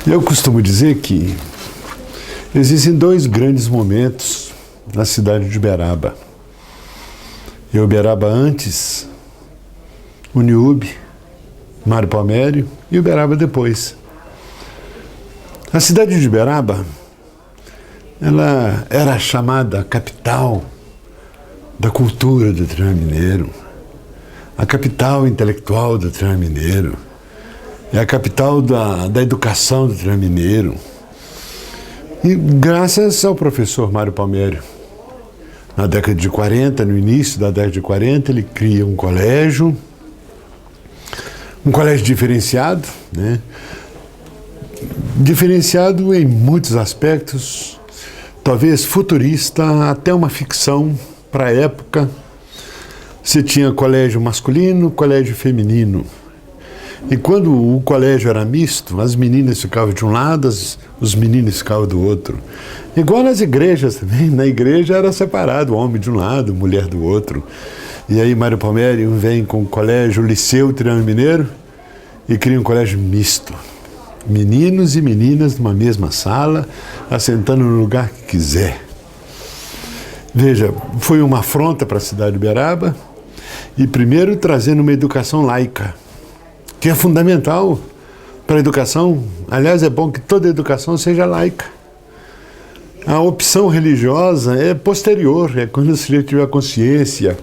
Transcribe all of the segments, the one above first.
Eu costumo dizer que existem dois grandes momentos na cidade de Uberaba. E Uberaba antes, Uniub, Mário Palmério e Uberaba depois. A cidade de Uberaba, ela era chamada a capital da cultura do Triângulo Mineiro, a capital intelectual do Triângulo Mineiro, é a capital da educação do Triângulo Mineiro. E graças ao professor Mário Palmério, na década de 40, no início da década de 40, ele cria um colégio diferenciado, né? Diferenciado em muitos aspectos, talvez futurista, até uma ficção para a época. Você tinha colégio masculino, colégio feminino. E quando o colégio era misto, as meninas ficavam de um lado, os meninos ficavam do outro. Igual nas igrejas também, na igreja era separado, homem de um lado, mulher do outro. E aí Mário Palmério vem com o colégio, o Liceu Triângulo Mineiro, e cria um colégio misto. Meninos e meninas numa mesma sala, assentando no lugar que quiser. Veja, foi uma afronta para a cidade de Uberaba, e primeiro trazendo uma educação laica, que é fundamental para a educação. Aliás, é bom que toda educação seja laica. A opção religiosa é posterior, é quando você tiver consciência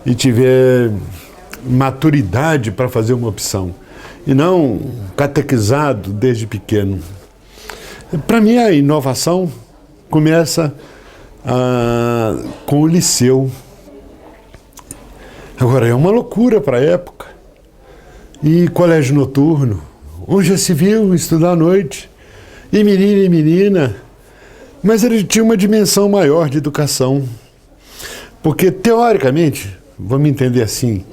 e tiver maturidade para fazer uma opção, e não catequizado desde pequeno. Para mim, a inovação começa com o liceu. Agora, é uma loucura para a época. E colégio noturno, onde já se viu estudar à noite, e menino e menina, mas ele tinha uma dimensão maior de educação. Porque, teoricamente, vamos entender assim,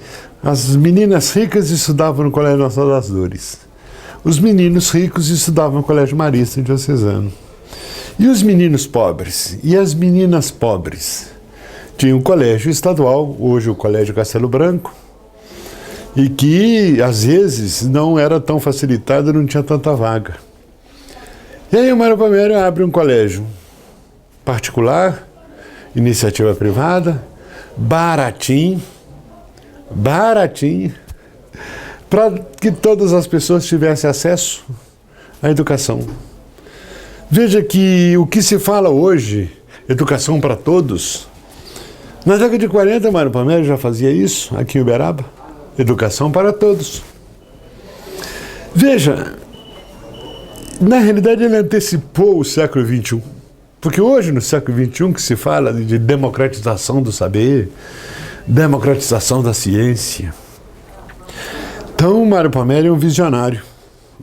as meninas ricas estudavam no Colégio Nossa Senhora das Dores, os meninos ricos estudavam no Colégio Marista Diocesano, e os meninos pobres e as meninas pobres tinham o colégio estadual, hoje o Colégio Castelo Branco, e que, às vezes, não era tão facilitado, não tinha tanta vaga. E aí o Mário Palmério abre um colégio particular, iniciativa privada, baratinho, para que todas as pessoas tivessem acesso à educação. Veja que o que se fala hoje, educação para todos, na década de 40, Mário Palmério já fazia isso aqui em Uberaba. Educação para todos. Veja, na realidade ele antecipou o século XXI, porque hoje no século XXI que se fala de democratização do saber, democratização da ciência. Então Mário Palmério é um visionário,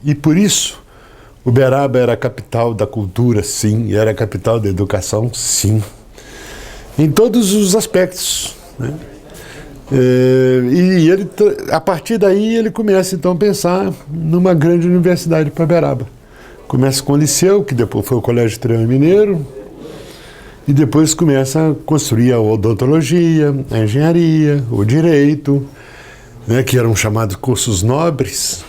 e por isso Uberaba era a capital da cultura, sim, era a capital da educação, sim, em todos os aspectos, né? E ele, a partir daí ele começa então a pensar numa grande universidade para Uberaba. Começa com o Liceu, que depois foi o Colégio Triângulo Mineiro, e depois começa a construir a odontologia, a engenharia, o direito, né, que eram chamados cursos nobres,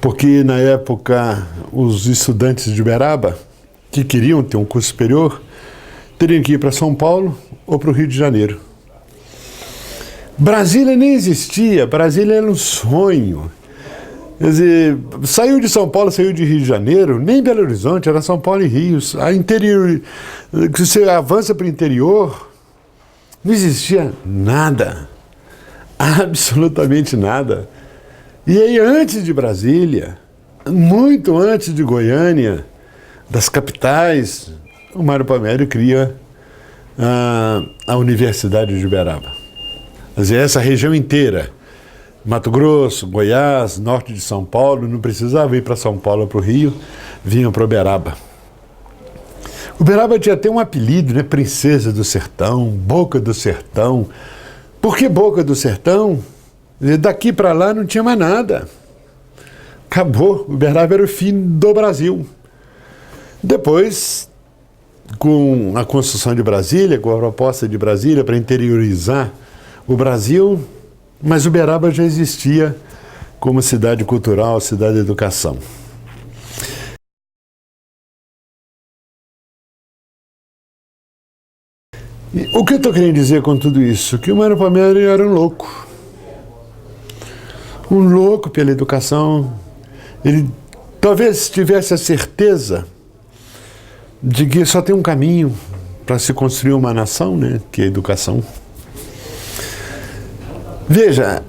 porque na época os estudantes de Uberaba que queriam ter um curso superior teriam que ir para São Paulo ou para o Rio de Janeiro. Brasília nem existia, Brasília era um sonho. Quer dizer, saiu de São Paulo, saiu de Rio de Janeiro, nem Belo Horizonte, era São Paulo e Rio. A interior, se você avança para o interior, não existia nada, absolutamente nada. E aí, antes de Brasília, muito antes de Goiânia, das capitais, o Mário Palmério cria a Universidade de Uberaba. Quer dizer, essa região inteira, Mato Grosso, Goiás, norte de São Paulo, não precisava ir para São Paulo ou para o Rio, vinham para Uberaba. Uberaba tinha até um apelido, né? Princesa do Sertão, Boca do Sertão. Por que Boca do Sertão? Daqui para lá não tinha mais nada. Acabou, Uberaba era o fim do Brasil. Depois, com a construção de Brasília, com a proposta de Brasília para interiorizar o Brasil, mas Uberaba já existia como cidade cultural, cidade de educação. O que eu estou querendo dizer com tudo isso? Que o Mário Palmieri era um louco. Um louco pela educação. Ele talvez tivesse a certeza de que só tem um caminho para se construir uma nação, né? Que é a educação. Veja,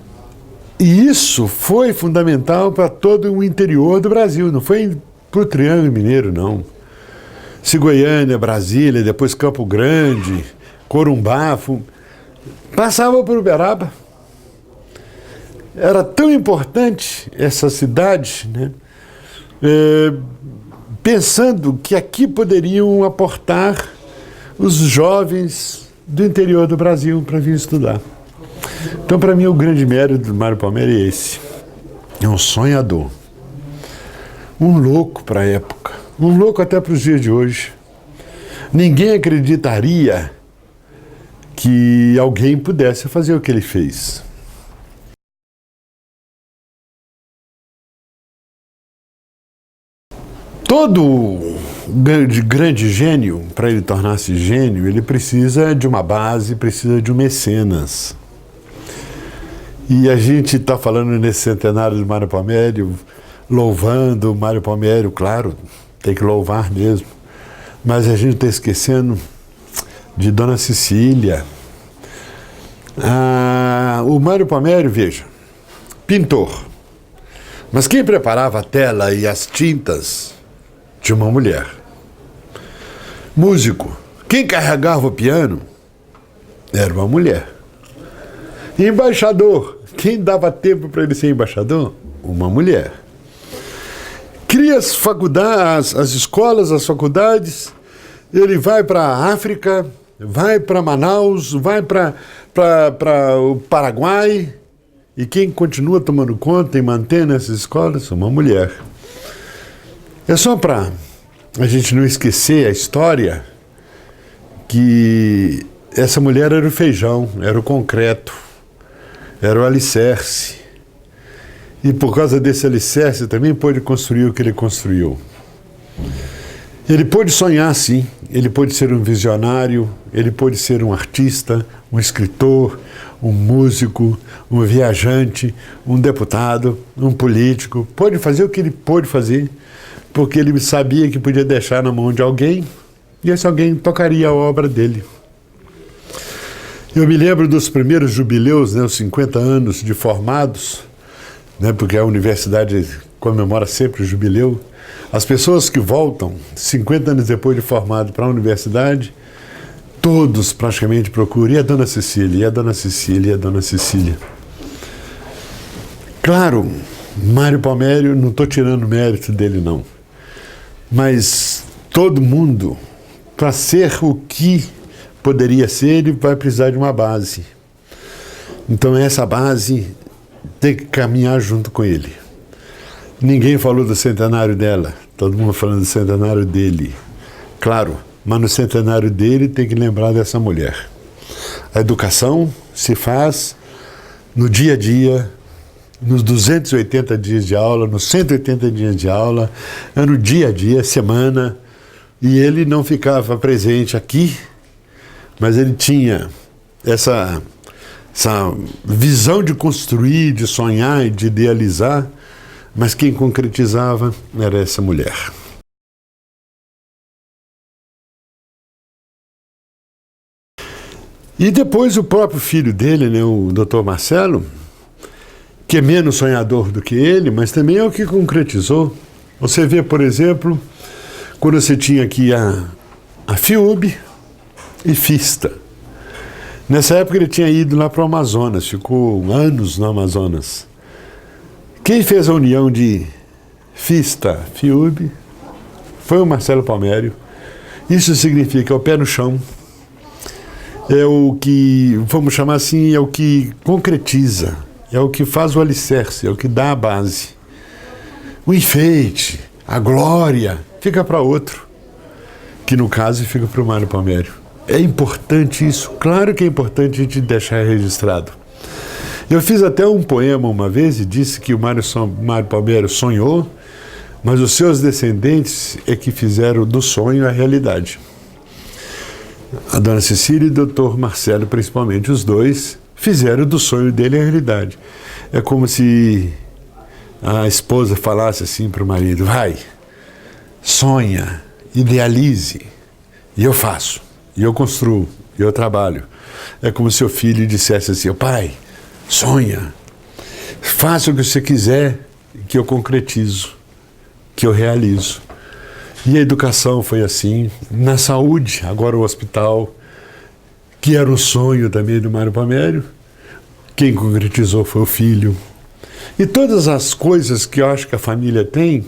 e isso foi fundamental para todo o interior do Brasil, não foi para o Triângulo Mineiro, não. Se Goiânia, Brasília, depois Campo Grande, Corumbá, passava por Uberaba. Era tão importante essa cidade, né? Pensando que aqui poderiam aportar os jovens do interior do Brasil para vir estudar. Então, para mim, o grande mérito do Mário Palmieri é esse. É um sonhador. Um louco para a época. Um louco até para os dias de hoje. Ninguém acreditaria que alguém pudesse fazer o que ele fez. Todo grande gênio, para ele tornar-se gênio, ele precisa de uma base, precisa de um mecenas. E a gente está falando nesse centenário do Mário Palmieri, louvando o Mário Palmieri, claro, tem que louvar mesmo. Mas a gente está esquecendo de Dona Cecília. O Mário Palmieri, veja, pintor. Mas quem preparava a tela e as tintas de uma mulher? Músico. Quem carregava o piano era uma mulher. Embaixador. Quem dava tempo para ele ser embaixador? Uma mulher. Cria as faculdades, as escolas, as faculdades. Ele vai para a África, vai para Manaus, vai para o Paraguai. E quem continua tomando conta e mantendo essas escolas? Uma mulher. É só para a gente não esquecer a história que essa mulher era o feijão, era o concreto, era o alicerce. E por causa desse alicerce também pôde construir o que ele construiu. Ele pôde sonhar, sim. Ele pôde ser um visionário, ele pôde ser um artista, um escritor, um músico, um viajante, um deputado, um político. Pôde fazer o que ele pôde fazer, porque ele sabia que podia deixar na mão de alguém e esse alguém tocaria a obra dele. Eu me lembro dos primeiros jubileus, né, os 50 anos de formados, né, porque a universidade comemora sempre o jubileu. As pessoas que voltam 50 anos depois de formado para a universidade, todos praticamente procuram, e a Dona Cecília, e a Dona Cecília, e a Dona Cecília. Claro, Mário Palmieri, não estou tirando mérito dele não, mas todo mundo, para ser o que poderia ser, ele vai precisar de uma base. Então essa base tem que caminhar junto com ele. Ninguém falou do centenário dela, todo mundo falando do centenário dele. Claro, mas no centenário dele tem que lembrar dessa mulher. A educação se faz no dia a dia, nos 280 dias de aula, nos 180 dias de aula, é no dia a dia, semana, e ele não ficava presente aqui, mas ele tinha essa visão de construir, de sonhar e de idealizar, mas quem concretizava era essa mulher. E depois o próprio filho dele, né, o Dr. Marcelo, que é menos sonhador do que ele, mas também é o que concretizou. Você vê, por exemplo, quando você tinha aqui a FIUB e FISTA. Nessa época ele tinha ido lá para o Amazonas, ficou anos no Amazonas. Quem fez a união de FISTA, FIUB, foi o Marcelo Palmieri. Isso significa o pé no chão. É o que, vamos chamar assim, é o que concretiza, é o que faz o alicerce, é o que dá a base. O enfeite, a glória, fica para outro, que no caso fica para o Mário Palmieri. É importante isso, claro que é importante a gente deixar registrado. Eu fiz até um poema uma vez e disse que o Mário Palmieri sonhou, mas os seus descendentes é que fizeram do sonho a realidade. a dona Cecília e o doutor Marcelo, principalmente, os dois, fizeram do sonho dele a realidade. É como se a esposa falasse assim para o marido: vai, sonha, idealize, e eu faço, e eu construo, e eu trabalho. É como se o filho dissesse assim: pai, sonha, faça o que você quiser, que eu concretizo, que eu realizo. E a educação foi assim, na saúde, agora o hospital, que era um sonho também do Mário Palmério, quem concretizou foi o filho. E todas as coisas que eu acho que a família tem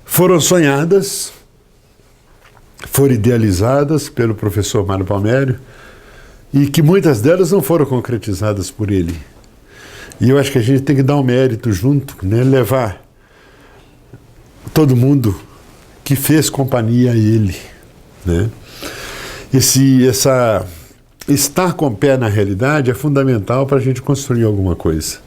foram sonhadas, foram idealizadas pelo professor Mário Palmério, e que muitas delas não foram concretizadas por ele. E eu acho que a gente tem que dar um mérito junto, né? Levar todo mundo que fez companhia a ele, né? Estar com o pé na realidade é fundamental para a gente construir alguma coisa.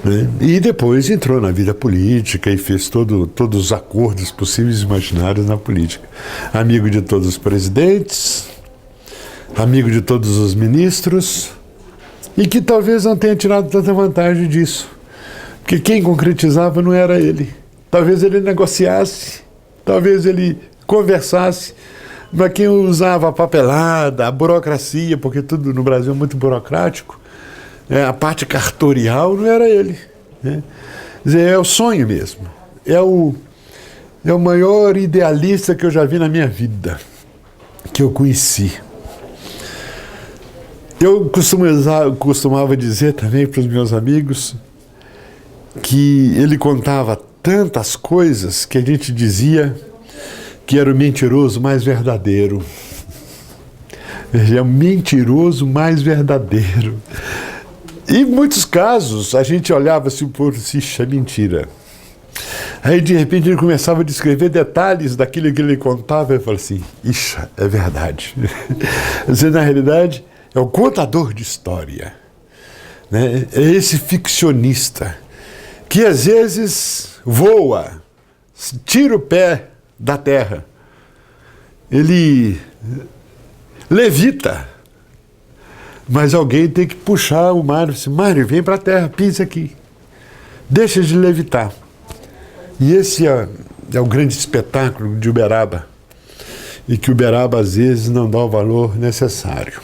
Né? E depois entrou na vida política e fez todos os acordos possíveis e imaginários na política. Amigo de todos os presidentes, amigo de todos os ministros, e que talvez não tenha tirado tanta vantagem disso. Porque quem concretizava não era ele. Talvez ele negociasse, talvez ele conversasse, mas quem usava a papelada, a burocracia, porque tudo no Brasil é muito burocrático, a parte cartorial não era ele. Né? Quer dizer, é o sonho mesmo. É o maior idealista que eu já vi na minha vida, que eu conheci. Eu costumava dizer também para os meus amigos que ele contava tantas coisas que a gente dizia que era o mentiroso mais verdadeiro. Ele é o mentiroso mais verdadeiro. E em muitos casos a gente olhava assim por é mentira. Aí de repente ele começava a descrever detalhes daquilo que ele contava e eu falava assim: ixa, é verdade. Quer dizer, na realidade, é o contador de história, né? É esse ficcionista que às vezes voa, tira o pé da terra, ele levita, mas alguém tem que puxar o Mário, assim: Mário, vem para a terra, pisa aqui, deixa de levitar. E esse é o grande espetáculo de Uberaba, e que Uberaba às vezes não dá o valor necessário.